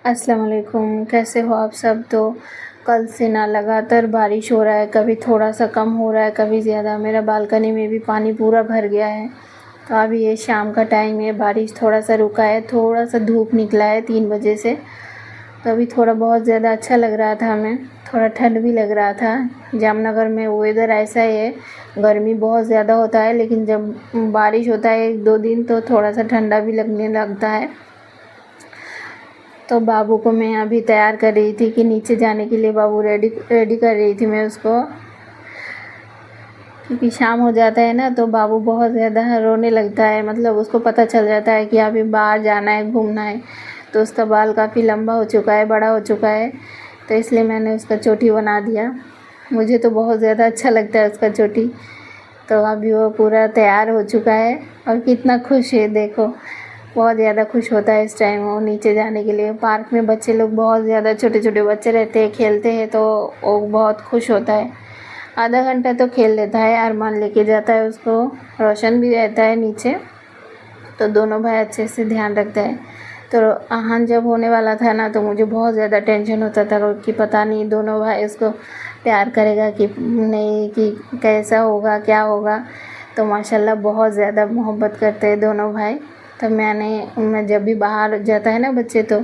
अस्सलाम वालेकुम, कैसे हो आप सब। तो कल से ना लगातार बारिश हो रहा है, कभी थोड़ा सा कम हो रहा है, कभी ज़्यादा। मेरा बालकनी में भी पानी पूरा भर गया है। तो अभी ये शाम का टाइम है, बारिश थोड़ा सा रुका है, थोड़ा सा धूप निकला है 3 बजे से। तो अभी थोड़ा बहुत ज़्यादा अच्छा लग रहा था हमें, थोड़ा ठंड भी लग रहा था। जामनगर में वेदर ऐसा ही है, गर्मी बहुत ज़्यादा होता है, लेकिन जब बारिश होता है 1-2 दिन तो थोड़ा सा ठंडा भी लगने लगता है। तो बाबू को मैं अभी तैयार कर रही थी कि नीचे जाने के लिए बाबू रेडी रेडी कर रही थी मैं उसको, क्योंकि शाम हो जाता है ना तो बाबू बहुत ज़्यादा रोने लगता है। मतलब उसको पता चल जाता है कि अभी बाहर जाना है, घूमना है। तो उसका बाल काफ़ी लंबा हो चुका है, बड़ा हो चुका है, तो इसलिए मैंने उसका चोटी बना दिया। मुझे तो बहुत ज़्यादा अच्छा लगता है उसका चोटी। तो अभी वो पूरा तैयार हो चुका है और कितना खुश है देखो, बहुत ज़्यादा खुश होता है इस टाइम वो नीचे जाने के लिए। पार्क में बच्चे लोग बहुत ज़्यादा, छोटे छोटे बच्चे रहते हैं, खेलते हैं, तो वो बहुत खुश होता है। आधा घंटा तो खेल लेता है, अरमान लेके जाता है उसको। रोशन भी रहता है नीचे, तो दोनों भाई अच्छे से ध्यान रखते हैं। तो अहान जब होने वाला था ना तो मुझे बहुत ज़्यादा टेंशन होता था कि पता नहीं दोनों भाई उसको प्यार करेगा कि नहीं, कि कैसा होगा, क्या होगा। तो माशाल्लाह बहुत ज़्यादा मोहब्बत करते हैं दोनों भाई। तो मैं जब भी बाहर जाता है ना बच्चे, तो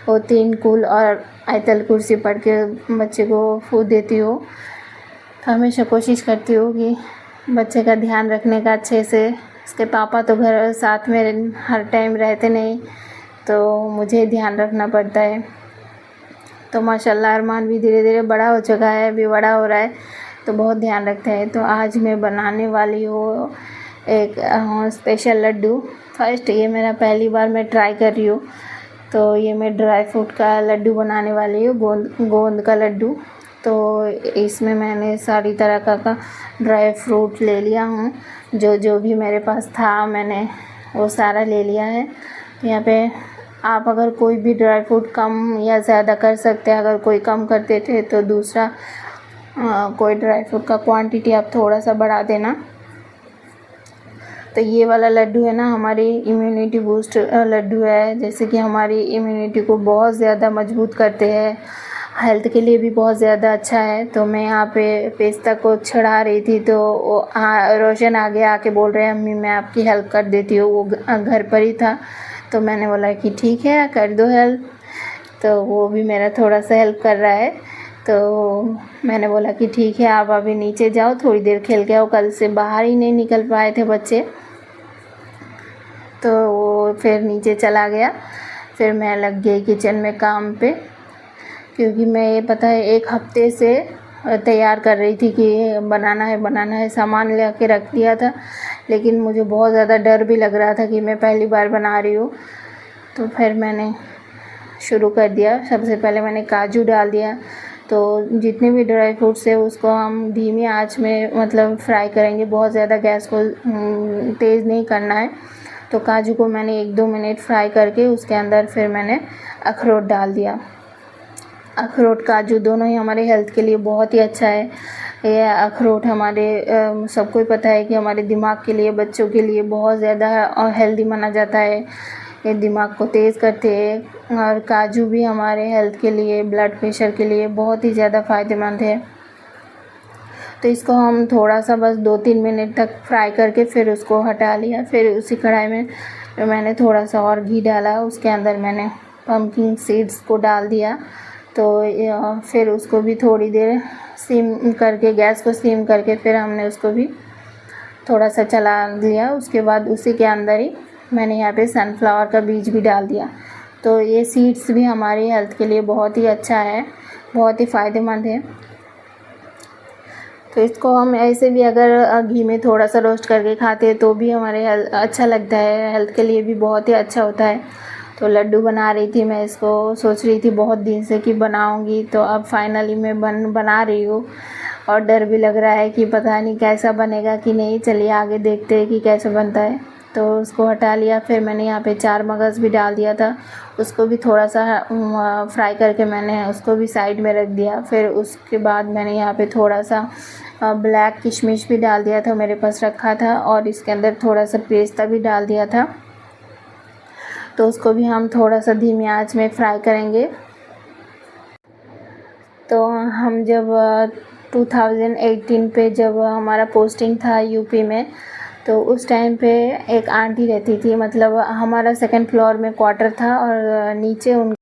वो 3 कुल और आयतल कुर्सी पढ़ के बच्चे को फूँक देती हूँ। तो हमेशा कोशिश करती हूँ कि बच्चे का ध्यान रखने का अच्छे से। उसके पापा तो घर साथ में हर टाइम रहते नहीं, तो मुझे ध्यान रखना पड़ता है। तो माशाल्लाह अरमान भी धीरे धीरे बड़ा हो चुका है, अभी बड़ा हो रहा है, तो बहुत ध्यान रखता है। तो आज मैं बनाने वाली हूँ एक स्पेशल लड्डू। फर्स्ट ये मेरा पहली बार मैं ट्राई कर रही हूँ। तो ये मैं ड्राई फ्रूट का लड्डू बनाने वाली हूँ, गोंद का लड्डू। तो इसमें मैंने सारी तरह का ड्राई फ्रूट ले लिया हूँ, जो जो भी मेरे पास था मैंने वो सारा ले लिया है। यहाँ पे आप अगर कोई भी ड्राई फ्रूट कम या ज़्यादा कर सकते हैं। अगर कोई कम करते थे तो दूसरा कोई ड्राई फ्रूट का क्वांटिटी आप थोड़ा सा बढ़ा देना। तो ये वाला लड्डू है ना, हमारी इम्यूनिटी बूस्ट लड्डू है, जैसे कि हमारी इम्यूनिटी को बहुत ज़्यादा मजबूत करते हैं, हेल्थ के लिए भी बहुत ज़्यादा अच्छा है। तो मैं यहाँ पे पेस्ता को छड़ा रही थी, तो वो रोशन आगे आके बोल रहे हैं अम्मी मैं आपकी हेल्प कर देती हूँ। वो घर पर ही था, तो मैंने बोला कि ठीक है कर दो हेल्प। तो वो भी मेरा थोड़ा सा हेल्प कर रहा है। तो मैंने बोला कि ठीक है आप अभी नीचे जाओ, थोड़ी देर खेल के आओ। कल से बाहर ही नहीं निकल पाए थे बच्चे, तो वो फिर नीचे चला गया। फिर मैं लग गई किचन में काम पे, क्योंकि मैं ये पता है 1 हफ्ते से तैयार कर रही थी कि बनाना है, सामान ले के रख दिया था। लेकिन मुझे बहुत ज़्यादा डर भी लग रहा था कि मैं पहली बार बना रही हूँ। तो फिर मैंने शुरू कर दिया। सबसे पहले मैंने काजू डाल दिया। तो जितने भी ड्राई फ्रूट्स है उसको हम धीमी आंच में मतलब फ्राई करेंगे, बहुत ज़्यादा गैस को तेज़ नहीं करना है। तो काजू को मैंने 1-2 मिनट फ्राई करके उसके अंदर फिर मैंने अखरोट डाल दिया। अखरोट काजू दोनों ही हमारे हेल्थ के लिए बहुत ही अच्छा है। ये अखरोट हमारे सबको ही पता है कि हमारे दिमाग के लिए, बच्चों के लिए बहुत ज़्यादा हेल्दी माना जाता है। ये दिमाग को तेज़ करते हैं। और काजू भी हमारे हेल्थ के लिए, ब्लड प्रेशर के लिए बहुत ही ज़्यादा फ़ायदेमंद है। तो इसको हम थोड़ा सा बस 2-3 मिनट तक फ्राई करके फिर उसको हटा लिया। फिर उसी कढ़ाई में मैंने थोड़ा सा और घी डाला, उसके अंदर मैंने पम्पकिन सीड्स को डाल दिया। तो फिर उसको भी थोड़ी देर सिम करके, गैस को सिम करके फिर हमने उसको भी थोड़ा सा चला लिया। उसके बाद उसी के अंदर ही मैंने यहाँ पे सनफ्लावर का बीज भी डाल दिया। तो ये सीड्स भी हमारी हेल्थ के लिए बहुत ही अच्छा है, बहुत ही फ़ायदेमंद है। तो इसको हम ऐसे भी अगर घी में थोड़ा सा रोस्ट करके खाते हैं तो भी हमारे अच्छा लगता है, हेल्थ के लिए भी बहुत ही अच्छा होता है। तो लड्डू बना रही थी मैं, इसको सोच रही थी बहुत दिन से कि बनाऊंगी, तो अब फाइनली मैं बना रही हूँ। और डर भी लग रहा है कि पता नहीं कैसा बनेगा कि नहीं। चलिए आगे देखते हैं कि कैसे बनता है। तो उसको हटा लिया। फिर मैंने यहाँ पे 4 मगज़ भी डाल दिया था, उसको भी थोड़ा सा फ्राई करके मैंने उसको भी साइड में रख दिया। फिर उसके बाद मैंने यहाँ पे थोड़ा सा ब्लैक किशमिश भी डाल दिया था, मेरे पास रखा था, और इसके अंदर थोड़ा सा पेस्ता भी डाल दिया था। तो उसको भी हम थोड़ा सा धीमी आंच में फ्राई करेंगे। तो हम जब 2018 पे जब हमारा पोस्टिंग था यूपी में, तो उस टाइम पे एक आंटी रहती थी, मतलब हमारा सेकंड फ्लोर में क्वार्टर था और नीचे उन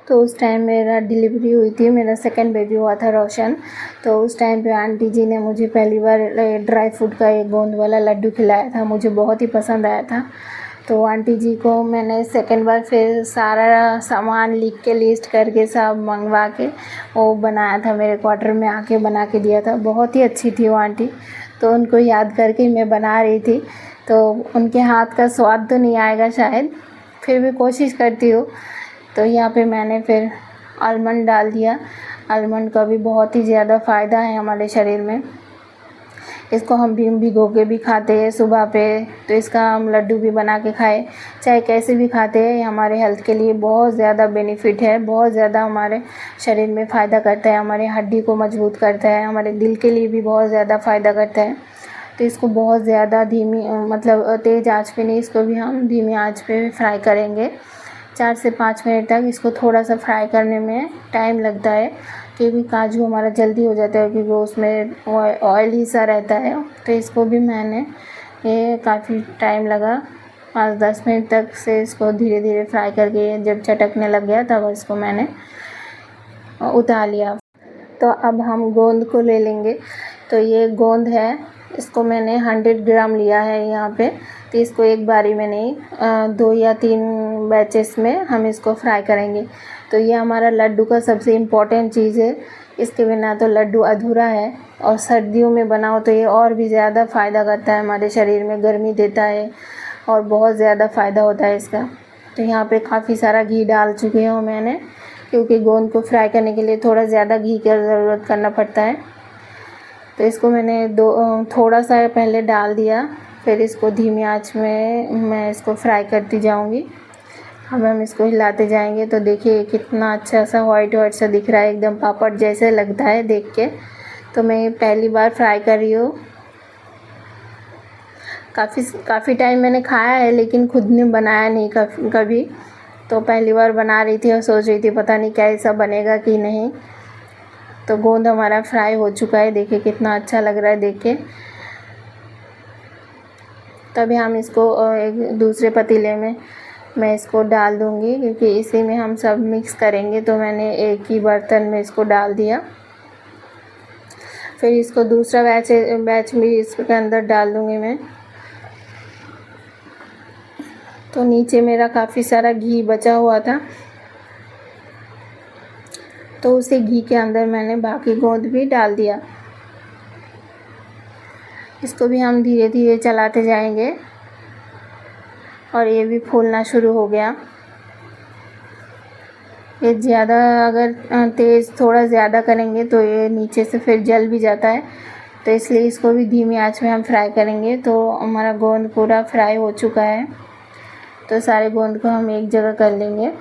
तो उस टाइम मेरा डिलीवरी हुई थी, मेरा सेकंड बेबी हुआ था रोशन। तो उस टाइम पे आंटी जी ने मुझे पहली बार ड्राई फ्रूट का एक गोंद वाला लड्डू खिलाया था, मुझे बहुत ही पसंद आया था। तो आंटी जी को मैंने सेकंड बार फिर सारा सामान लिख के लिस्ट करके सब मंगवा के वो बनाया था, मेरे क्वार्टर में आके बना के दिया था। बहुत ही अच्छी थी वो आंटी, तो उनको याद करके मैं बना रही थी। तो उनके हाथ का स्वाद तो नहीं आएगा शायद, फिर भी कोशिश करती हूँ। तो यहाँ पे मैंने फिर आलमंड डाल दिया। आलमंड का भी बहुत ही ज़्यादा फ़ायदा है हमारे शरीर में। इसको हम भी भिगो के भी खाते हैं सुबह पे, तो इसका हम लड्डू भी बना के खाए, चाहे कैसे भी खाते हैं, ये हमारे हेल्थ के लिए बहुत ज़्यादा बेनिफिट है, बहुत ज़्यादा हमारे शरीर में फ़ायदा करता है, हमारे हड्डी को मजबूत करता है, हमारे दिल के लिए भी बहुत ज़्यादा फ़ायदा करता है। तो इसको बहुत ज़्यादा धीमी मतलब तेज़ आंच पे नहीं, इसको भी हम धीमी आंच पे फ्राई करेंगे। 4 से 5 मिनट तक इसको थोड़ा सा फ्राई करने में टाइम लगता है, क्योंकि काजू हमारा जल्दी हो जाता है, क्योंकि वो उसमें ऑयल ही सा रहता है। तो इसको भी मैंने ये काफ़ी टाइम लगा, 5-10 मिनट तक से इसको धीरे धीरे फ्राई करके जब चटकने लग गया तब इसको मैंने उतार लिया। तो अब हम गोंद को ले लेंगे। तो ये गोंद है, इसको मैंने 100 ग्राम लिया है यहाँ पे। तो इसको एक बारी में नहीं, 2 या 3 बैचेस में हम इसको फ्राई करेंगे। तो ये हमारा लड्डू का सबसे इम्पोर्टेंट चीज़ है, इसके बिना तो लड्डू अधूरा है। और सर्दियों में बनाओ तो ये और भी ज़्यादा फ़ायदा करता है, हमारे शरीर में गर्मी देता है और बहुत ज़्यादा फ़ायदा होता है इसका। तो यहाँ पे काफ़ी सारा घी डाल चुकी हूँ मैंने, क्योंकि गोंद को फ्राई करने के लिए थोड़ा ज़्यादा घी की ज़रूरत करना पड़ता है। तो इसको मैंने थोड़ा सा पहले डाल दिया, फिर इसको धीमी आंच में मैं इसको फ्राई करती जाऊंगी। अब हम इसको हिलाते जाएंगे। तो देखिए कितना अच्छा सा वाइट वाइट सा दिख रहा है, एकदम पापड़ जैसे लगता है देख के। तो मैं पहली बार फ्राई कर रही हूँ, काफ़ी टाइम मैंने खाया है लेकिन खुद ने बनाया नहीं कभी। तो पहली बार बना रही थी और सोच रही थी पता नहीं कैसा बनेगा कि नहीं। तो गोंद हमारा फ्राई हो चुका है, देखिए कितना अच्छा लग रहा है देख के। तभी हम इसको एक दूसरे पतीले में मैं इसको डाल दूंगी, क्योंकि इसी में हम सब मिक्स करेंगे। तो मैंने एक ही बर्तन में इसको डाल दिया। फिर इसको दूसरा बैच भी इसके अंदर डाल दूंगी मैं। तो नीचे मेरा काफ़ी सारा घी बचा हुआ था, तो उसी घी के अंदर मैंने बाकी गोंद भी डाल दिया। इसको भी हम धीरे धीरे चलाते जाएंगे और ये भी फूलना शुरू हो गया। ये ज़्यादा अगर तेज़ थोड़ा ज़्यादा करेंगे तो ये नीचे से फिर जल भी जाता है, तो इसलिए इसको भी धीमी आंच में हम फ्राई करेंगे। तो हमारा गोंद पूरा फ्राई हो चुका है, तो सारे गोंद को हम एक जगह कर लेंगे।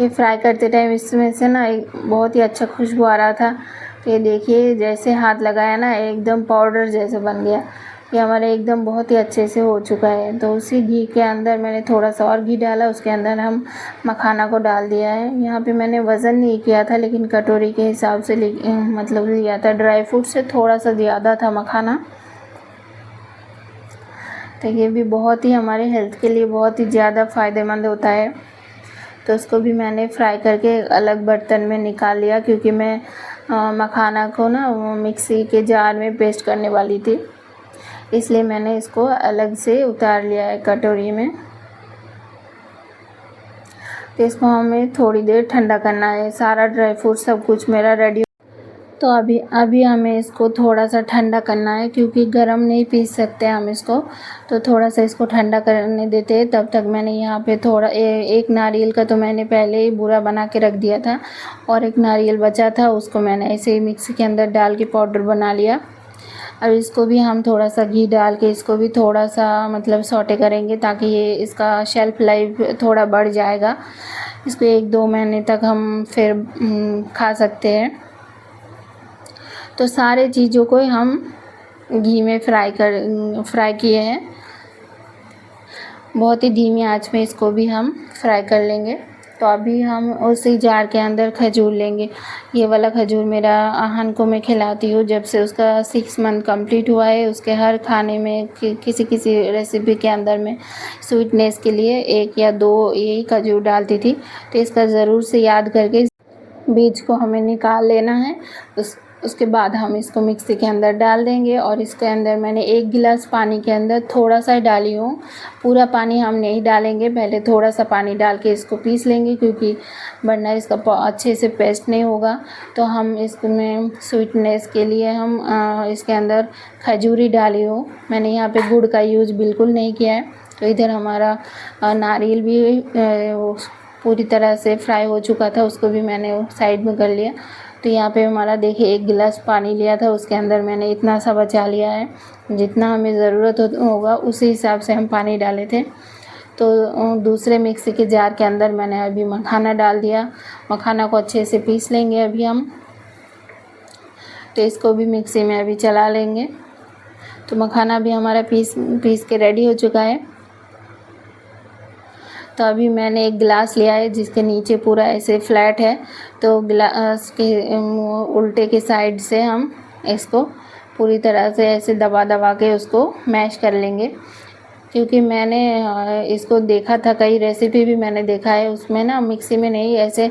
ये फ्राई करते टाइम इसमें से ना एक बहुत ही अच्छा खुशबू आ रहा था। ये देखिए जैसे हाथ लगाया ना एकदम पाउडर जैसे बन गया। ये हमारा एकदम बहुत ही अच्छे से हो चुका है। तो उसी घी के अंदर मैंने थोड़ा सा और घी डाला, उसके अंदर हम मखाना को डाल दिया है। यहाँ पे मैंने वज़न नहीं किया था, लेकिन कटोरी के हिसाब से मतलब लिया था। ड्राई फ्रूट से थोड़ा सा ज़्यादा था मखाना। तो ये भी बहुत ही हमारे हेल्थ के लिए बहुत ही ज़्यादा फ़ायदेमंद होता है। तो उसको भी मैंने फ्राई करके अलग बर्तन में निकाल लिया, क्योंकि मैं मखाना को ना मिक्सी के जार में पेस्ट करने वाली थी, इसलिए मैंने इसको अलग से उतार लिया है कटोरी में। तो इसको हमें थोड़ी देर ठंडा करना है। सारा ड्राई फ्रूट सब कुछ मेरा रेडी। तो अभी हमें इसको थोड़ा सा ठंडा करना है, क्योंकि गरम नहीं पीस सकते हम इसको। तो थोड़ा सा इसको ठंडा करने देते हैं। तब तक मैंने यहाँ पे थोड़ा एक नारियल का तो मैंने पहले ही बूरा बना के रख दिया था, और एक नारियल बचा था उसको मैंने ऐसे ही मिक्सी के अंदर डाल के पाउडर बना लिया। अब इसको भी हम थोड़ा सा घी डाल के इसको भी थोड़ा सा मतलब सौटे करेंगे, ताकि ये इसका शेल्फ़ लाइफ थोड़ा बढ़ जाएगा। इसको 1-2 महीने तक हम फिर खा सकते हैं। तो सारे चीज़ों को हम घी में फ्राई किए हैं। बहुत ही धीमी आंच में इसको भी हम फ्राई कर लेंगे। तो अभी हम उसी जार के अंदर खजूर लेंगे। ये वाला खजूर मेरा आहन को मैं खिलाती हूँ जब से उसका 6 मंथ कंप्लीट हुआ है। उसके हर खाने में किसी किसी रेसिपी के अंदर में स्वीटनेस के लिए 1 या 2 यही खजूर डालती थी। तो इसका ज़रूर से याद करके बीज को हमें निकाल लेना है। उसके बाद हम इसको मिक्सी के अंदर डाल देंगे और इसके अंदर मैंने 1 गिलास पानी के अंदर थोड़ा सा डाली हूँ। पूरा पानी हम नहीं डालेंगे, पहले थोड़ा सा पानी डाल के इसको पीस लेंगे, क्योंकि वरना इसका अच्छे से पेस्ट नहीं होगा। तो हम इसमें स्वीटनेस के लिए हम इसके अंदर खजूरी डाली हूँ। मैंने यहाँ पे गुड़ का यूज़ बिल्कुल नहीं किया है। तो इधर हमारा नारियल भी पूरी तरह से फ्राई हो चुका था, उसको भी मैंने साइड में कर लिया। तो यहाँ पे हमारा देखिए 1 गिलास पानी लिया था, उसके अंदर मैंने इतना सा बचा लिया है। जितना हमें ज़रूरत होगा उसी हिसाब से हम पानी डाले थे। तो दूसरे मिक्सी के जार के अंदर मैंने अभी मखाना डाल दिया। मखाना को अच्छे से पीस लेंगे अभी हम। तो इसको भी मिक्सी में अभी चला लेंगे। तो मखाना भी हमारा पीस के रेडी हो चुका है। तो अभी मैंने 1 गिलास लिया है जिसके नीचे पूरा ऐसे फ्लैट है। तो गिलास के उल्टे के साइड से हम इसको पूरी तरह से ऐसे दबा दबा के उसको मैश कर लेंगे। क्योंकि मैंने इसको देखा था, कई रेसिपी भी मैंने देखा है, उसमें ना मिक्सी में नहीं ऐसे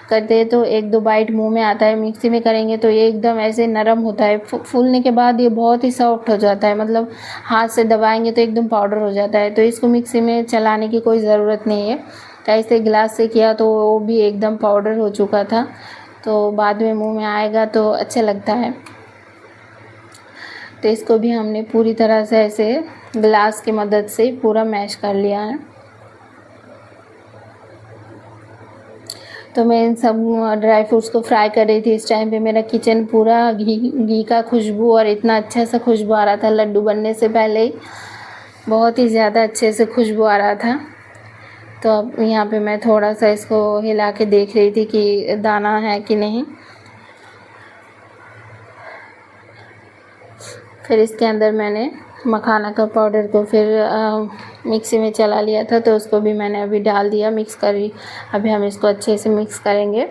करते तो 1-2 बाइट मुंह में आता है। मिक्सी में करेंगे तो ये एकदम ऐसे नरम होता है। फूलने के बाद ये बहुत ही सॉफ्ट हो जाता है, मतलब हाथ से दबाएंगे तो एकदम पाउडर हो जाता है। तो इसको मिक्सी में चलाने की कोई ज़रूरत नहीं है। तो ऐसे गिलास से किया तो वो भी एकदम पाउडर हो चुका था। तो बाद में मुँह में आएगा तो अच्छा लगता है। तो इसको भी हमने पूरी तरह से ऐसे ग्लास की मदद से पूरा मैश कर लिया है। तो मैं इन सब ड्राई फ्रूट्स को फ्राई कर रही थी। इस टाइम पे मेरा किचन पूरा घी का खुशबू और इतना अच्छा सा खुशबू आ रहा था। लड्डू बनने से पहले ही बहुत ही ज़्यादा अच्छे से खुशबू आ रहा था। तो अब यहाँ पे मैं थोड़ा सा इसको हिला के देख रही थी कि दाना है कि नहीं। फिर इसके अंदर मैंने मखाना का पाउडर को फिर मिक्सी में चला लिया था, तो उसको भी मैंने अभी डाल दिया, मिक्स करी। अभी हम इसको अच्छे से मिक्स करेंगे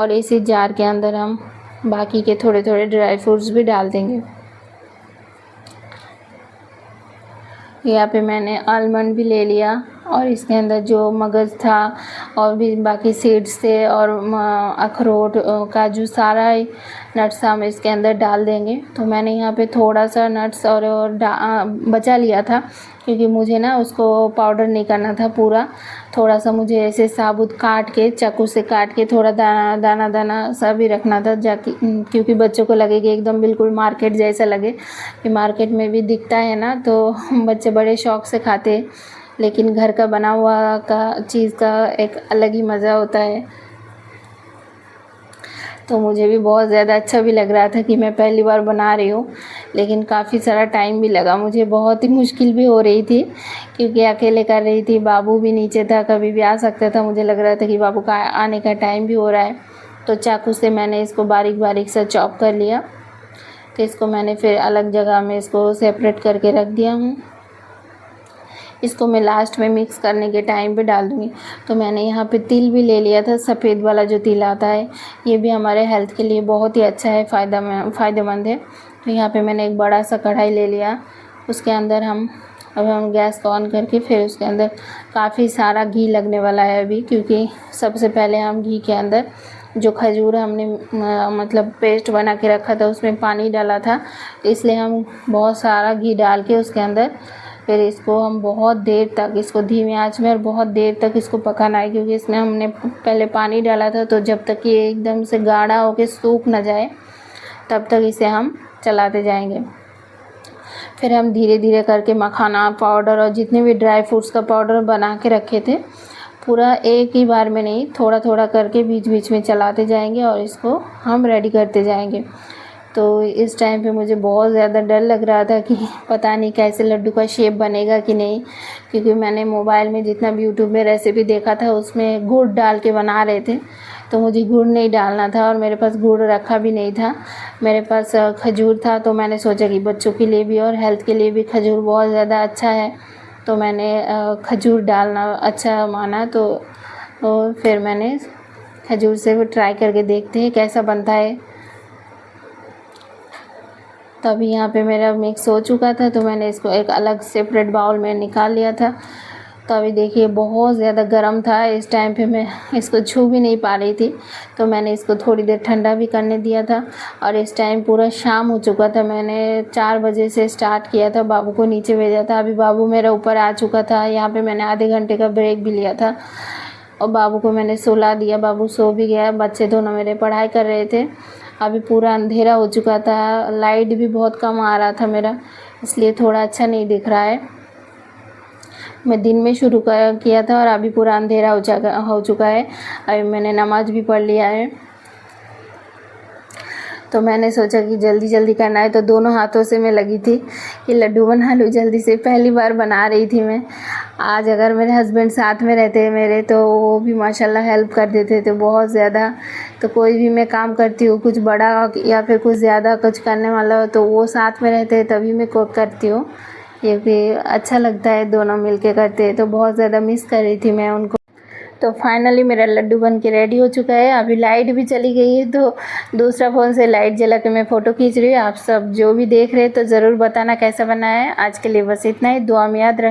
और इसी जार के अंदर हम बाकी के थोड़े थोड़े ड्राई फ्रूट्स भी डाल देंगे। यहाँ पे मैंने आलमंड भी ले लिया और इसके अंदर जो मगज़ था और भी बाकी सीड्स थे और अखरोट, काजू, सारा नट्स हम इसके अंदर डाल देंगे। तो मैंने यहाँ पे थोड़ा सा नट्स और बचा लिया था, क्योंकि मुझे ना उसको पाउडर नहीं करना था पूरा। थोड़ा सा मुझे ऐसे साबुत काट के, चाकू से काट के थोड़ा दाना दाना सा भी रखना था, जाकि क्योंकि बच्चों को लगे कि एकदम बिल्कुल मार्केट जैसा लगे। कि मार्केट में भी दिखता है ना तो बच्चे बड़े शौक़ से खाते हैं, लेकिन घर का बना हुआ चीज़ का एक अलग ही मज़ा होता है। तो मुझे भी बहुत ज़्यादा अच्छा भी लग रहा था कि मैं पहली बार बना रही हूँ, लेकिन काफ़ी सारा टाइम भी लगा मुझे। बहुत ही मुश्किल भी हो रही थी क्योंकि अकेले कर रही थी, बाबू भी नीचे था, कभी भी आ सकता था। मुझे लग रहा था कि बाबू का आने का टाइम भी हो रहा है। तो चाकू से मैंने इसको बारीक बारीक सा चॉप कर लिया। तो इसको मैंने फिर अलग जगह में इसको सेपरेट करके रख दिया हूँ। इसको मैं लास्ट में मिक्स करने के टाइम पे डाल दूँगी। तो मैंने यहाँ पे तिल भी ले लिया था, सफ़ेद वाला जो तिल आता है। ये भी हमारे हेल्थ के लिए बहुत ही अच्छा है, फ़ायदेमंद है। तो यहाँ पे मैंने एक बड़ा सा कढ़ाई ले लिया। उसके अंदर हम गैस को ऑन करके फिर उसके अंदर काफ़ी सारा घी लगने वाला है अभी, क्योंकि सबसे पहले हम घी के अंदर जो खजूर हमने मतलब पेस्ट बना के रखा था उसमें पानी डाला था, इसलिए हम बहुत सारा घी डाल के उसके अंदर फिर इसको हम बहुत देर तक इसको धीमी आंच में और बहुत देर तक इसको पकाना है। क्योंकि इसमें हमने पहले पानी डाला था, तो जब तक ये एकदम से गाढ़ा होकर सूख ना जाए तब तक इसे हम चलाते जाएंगे। फिर हम धीरे धीरे करके मखाना पाउडर और जितने भी ड्राई फ्रूट्स का पाउडर बना के रखे थे पूरा एक ही बार में नहीं, थोड़ा थोड़ा करके बीच बीच में चलाते जाएंगे और इसको हम रेडी करते जाएंगे। तो इस टाइम पे मुझे बहुत ज़्यादा डर लग रहा था कि पता नहीं कैसे लड्डू का शेप बनेगा कि नहीं, क्योंकि मैंने मोबाइल में जितना भी यूट्यूब में रेसिपी देखा था उसमें गुड़ डाल के बना रहे थे। तो मुझे गुड़ नहीं डालना था और मेरे पास गुड़ रखा भी नहीं था, मेरे पास खजूर था। तो मैंने सोचा कि बच्चों के लिए भी और हेल्थ के लिए भी खजूर बहुत ज़्यादा अच्छा है। तो मैंने खजूर डालना अच्छा माना, तो फिर मैंने खजूर से वो ट्राई करके देखते हैं कैसा बनता है। तो अभी यहाँ पे मेरा मिक्स हो चुका था, तो मैंने इसको एक अलग सेपरेट बाउल में निकाल लिया था। तो अभी देखिए बहुत ज़्यादा गर्म था, इस टाइम पे मैं इसको छू भी नहीं पा रही थी, तो मैंने इसको थोड़ी देर ठंडा भी करने दिया था। और इस टाइम पूरा शाम हो चुका था, मैंने 4 बजे से स्टार्ट किया था, बाबू को नीचे भेजा था। अभी बाबू मेरा ऊपर आ चुका था, यहाँ पे मैंने आधे घंटे का ब्रेक भी लिया था और बाबू को मैंने सुला दिया, बाबू सो भी गया। बच्चे दोनों मेरे पढ़ाई कर रहे थे। अभी पूरा अंधेरा हो चुका था, लाइट भी बहुत कम आ रहा था मेरा, इसलिए थोड़ा अच्छा नहीं दिख रहा है। मैं दिन में शुरू किया था और अभी पूरा अंधेरा हो चुका है। अभी मैंने नमाज़ भी पढ़ लिया है, तो मैंने सोचा कि जल्दी जल्दी करना है, तो दोनों हाथों से मैं लगी थी कि लड्डू बना लूँ जल्दी से। पहली बार बना रही थी मैं। आज अगर मेरे हस्बैंड साथ में रहते हैं मेरे, तो वो भी माशाल्लाह हेल्प कर देते थे बहुत ज़्यादा। तो कोई भी मैं काम करती हूँ, कुछ बड़ा या फिर कुछ ज़्यादा कुछ करने वाला हो, तो वो साथ में रहते हैं तभी मैं कुक करती हूँ, क्योंकि अच्छा लगता है दोनों मिलके करते हैं। तो बहुत ज़्यादा मिस कर रही थी मैं उनको। तो फाइनली मेरा लड्डू बन के रेडी हो चुका है। अभी लाइट भी चली गई है, तो दूसरा फ़ोन से लाइट जला के मैं फ़ोटो खींच रही हूँ। आप सब जो भी देख रहे हैं तो ज़रूर बताना कैसा बना है। आज के लिए बस इतना ही। दुआ में याद रख।